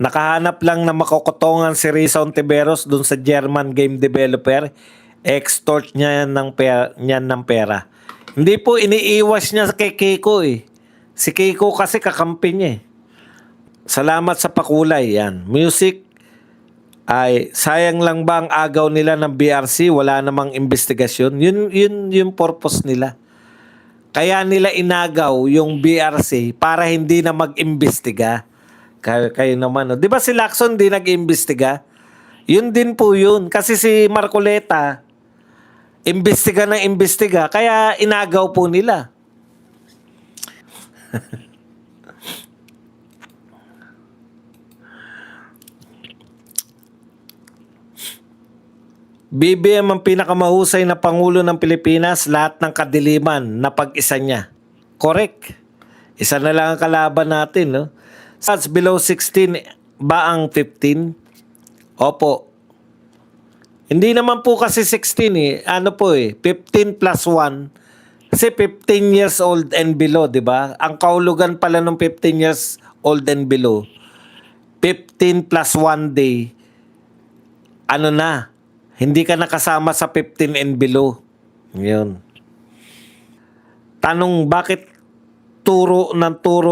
Nakahanap lang na makokotongan si Risa Ontiveros dun sa German game developer. Extort niya niyan ng pera. Hindi po iniiwas niya kay Kiko eh. Si Kiko kasi kakampi niya eh. Salamat sa pakulay yan. Music ay sayang lang ba ang agaw nila ng BRC? Wala namang investigasyon. Yun yung purpose nila. Kaya nila inagaw yung BRC para hindi na mag-imbestiga. Kayo naman. No? Di ba si Lacson di nag-imbestiga? Yun din po yun. Kasi si Marcoleta, imbestiga na imbestiga. Kaya inagaw po nila. BBM ang pinakamahusay na Pangulo ng Pilipinas, lahat ng kadiliman na pag-isa niya. Correct. Isa na lang ang kalaban natin. No? Stats below 16 ba ang 15? Opo. Hindi naman po kasi 16 eh. Ano po eh, 15 plus 1. Kasi 15 years old and below, di ba? Ang kahulugan pala ng 15 years old and below, 15 plus 1 day, ano na, hindi ka nakasama sa 15 and below. Yun. Tanong, bakit turo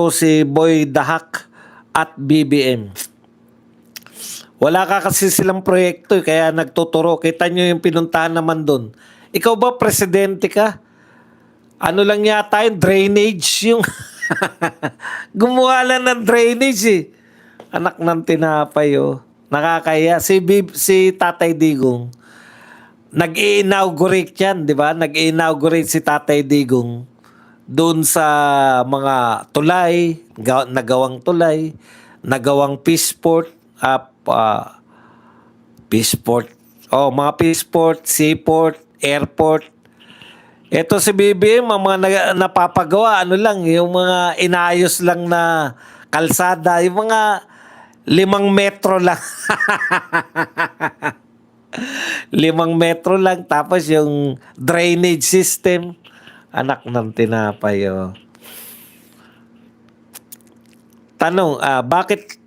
si Boy Dahak at BBM? Wala ka kasi silang proyekto kaya nagtuturo. Kita nyo yung pinuntahan naman doon. Ikaw ba presidente ka? Ano lang yata yung drainage yung gumawa lang ng drainage eh. Anak ng tinapay oh. Nakakaya. Si Tatay Digong, nag-i-inaugurate yan, di ba? Nag-i-inaugurate si Tatay Digong doon sa mga tulay, nagawang tulay, nagawang peaceport, peaceport. Oh, mga peaceport, seaport, airport. Ito si BBM, ang mga napapagawa, ano lang, yung mga inayos lang na kalsada, yung mga 5 metro lang. 5 metro lang, tapos yung drainage system, anak ng tinapay. Oh. Tanong, bakit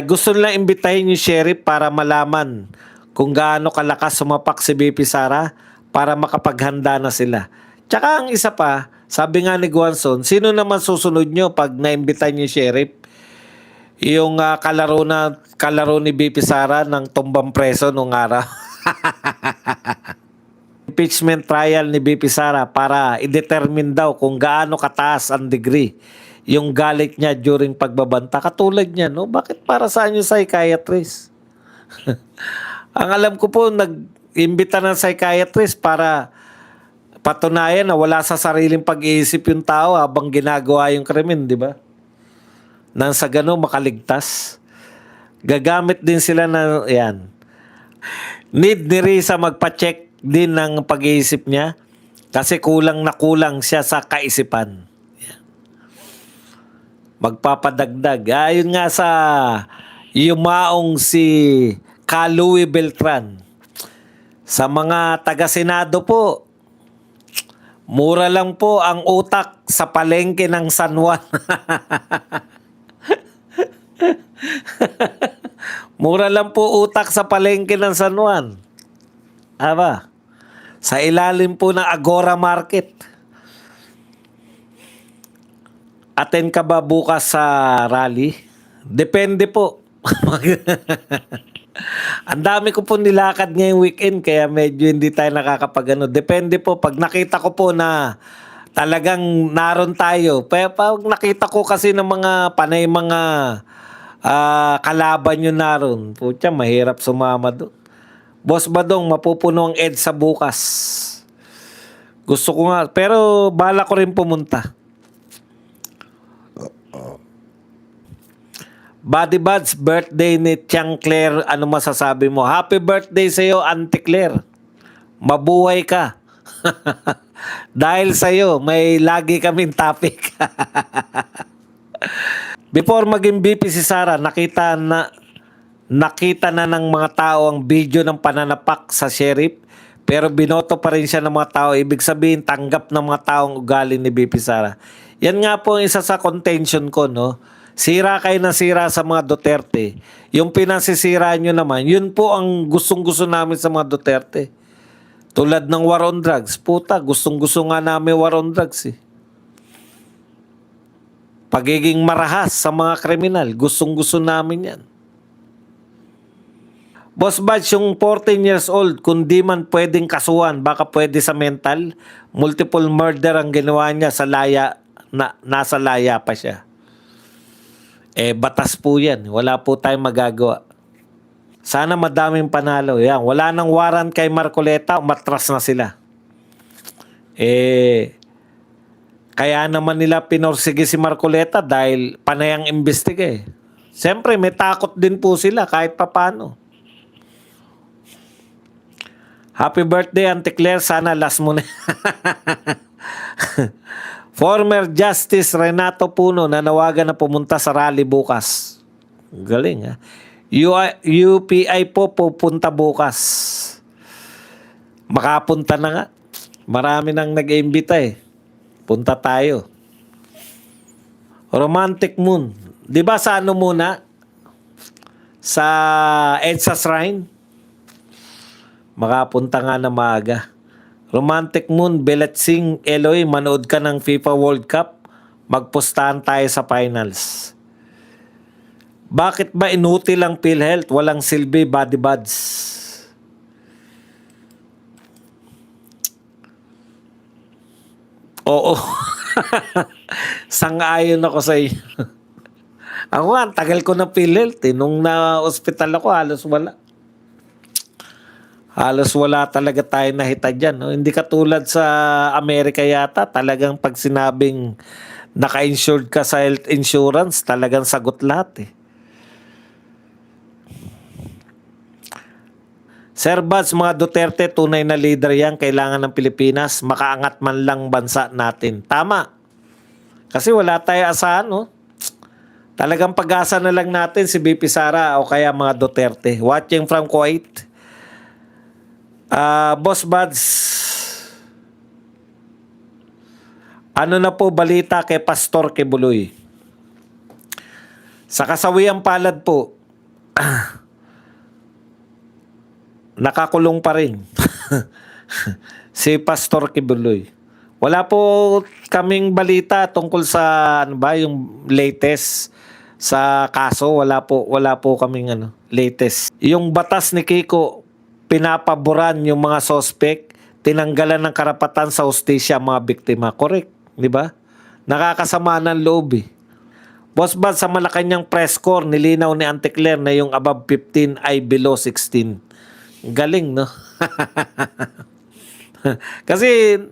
gusto lang imbitahin yung sheriff para malaman kung gaano kalakas sumapak si BP Sara para makapaghanda na sila. Tsaka ang isa pa, sabi nga ni Guanzon, sino naman susunod nyo pag naimbitahin yung sheriff? Yung kalaro ni BP Sara ng tumbang preso nung araw. Impeachment trial ni BP Sara para i-determine daw kung gaano kataas ang degree yung galit niya during pagbabanta. Katulad niya, no? Bakit para saan yung psychiatrist? Ang alam ko po, nag-imbita ng psychiatrist para patunayan na wala sa sariling pag-iisip yung tao habang ginagawa yung krimen, di ba? Nang sa gano'n makaligtas. Gagamit din sila na, yan. Need ni Risa magpa-check din ng pag-iisip niya kasi kulang na kulang siya sa kaisipan. Yan. Magpapadagdag. Ayun nga sa yumaong si Louie Beltran. Sa mga taga-senado po, mura lang po ang utak sa palengke ng San Juan. Mura lang po utak sa palengke ng San Juan. Aba, sa ilalim po ng Agora Market. Attend ka ba bukas sa rally? Depende po. Ang dami ko po nilakad ngayong weekend kaya medyo hindi tayo nakakapagano. Depende po. Pag nakita ko po na talagang naroon tayo. Pag nakita ko kasi ng mga panay mga kalaban nyo naroon, putya, mahirap sumama doon. Boss Badong, mapupuno ang EDSA bukas. Gusto ko nga, pero bala ko rin pumunta. Buddy Buds, birthday ni Tiang Claire, ano masasabi mo? Happy birthday sa iyo, Auntie Claire. Mabuhay ka. Dahil sa iyo, may lagi kaming topic. Before maging BP si Sara, nakita na ng mga tao ang video ng pananapak sa sheriff, pero binoto pa rin siya ng mga tao. Ibig sabihin, tanggap ng mga taong ugali ni BP Sara. Yan nga po ang isa sa contention ko, no? Sira kayo na sira sa mga Duterte. Yung pinasisira nyo naman, yun po ang gustong-gusto namin sa mga Duterte. Tulad ng war on drugs. Puta, gustong-gusto nga namin war on drugs eh. Pagiging marahas sa mga kriminal, gustong-gusto namin yan. Boss Badge, yung 14 years old, kung di man pwedeng kasuhan, baka pwede sa mental. Multiple murder ang ginawa niya sa laya, nasa laya pa siya. Batas po yan. Wala po tayong magagawa. Sana madaming panalo. Yan. Wala nang warrant kay Marcoleta, umatras na sila. Kaya naman nila pinorsige si Marcoleta dahil panayang imbestiga eh. Siyempre, may takot din po sila kahit papano. Happy birthday, Auntie Claire. Sana last mo na. Former Justice Renato Puno nanawagan na pumunta sa rally bukas. Galing ha. UPI po pupunta bukas. Makapunta na nga. Marami nang nag-iimbita eh. Punta tayo. Romantic Moon. Di ba sa ano muna? Sa EDSA Shrine? Makapunta nga na maaga. Romantic Moon, Belatsing, Eloy, manood ka ng FIFA World Cup. Magpustahan tayo sa finals. Bakit ba inutil ang PhilHealth? Walang silbi, body buds. Oo. Sang-ayon ako sa iyo. Ako nga, tagal ko na PhilHealth eh. Nung na-hospital ako, halos wala. Halos wala talaga tayo nahita dyan. No? Hindi katulad sa Amerika yata, talagang pag sinabing naka-insured ka sa health insurance, talagang sagot lahat eh. Sir Bads, mga Duterte, tunay na leader yan, kailangan ng Pilipinas, makaangat man lang bansa natin. Tama. Kasi wala tayo asahan, no? Talagang pag-asa na lang natin si BP Sara o kaya mga Duterte. Watching from Kuwait. Boss Bads, ano na po balita kay Pastor Kibuloy? Sa kasawiang palad po, nakakulong pa rin si Pastor Kibuloy. Wala po kaming balita tungkol sa ano ba yung latest sa kaso. Wala po kaming latest. Yung batas ni Kiko, pinapaboran yung mga suspect, tinanggalan ng karapatan sa hustisya mga biktima. Correct, di ba? Nakakasama ng loob eh. Boss Bad, sa Malacanang press corps, nilinaw ni Auntie Claire na yung above 15 ay below 16. Galing, no? Kasi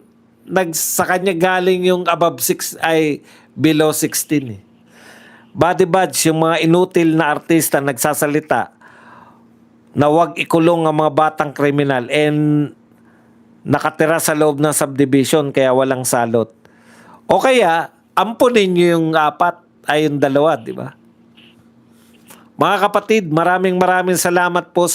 sa kanya galing yung above 6 ay below 16 eh. Body Badge, yung mga inutil na artista nagsasalita na wag ikulong ang mga batang kriminal and nakatira sa loob ng subdivision kaya walang salot. O kaya, ampunin nyo yung 4 ay yung 2, di ba? Mga kapatid, maraming salamat po sa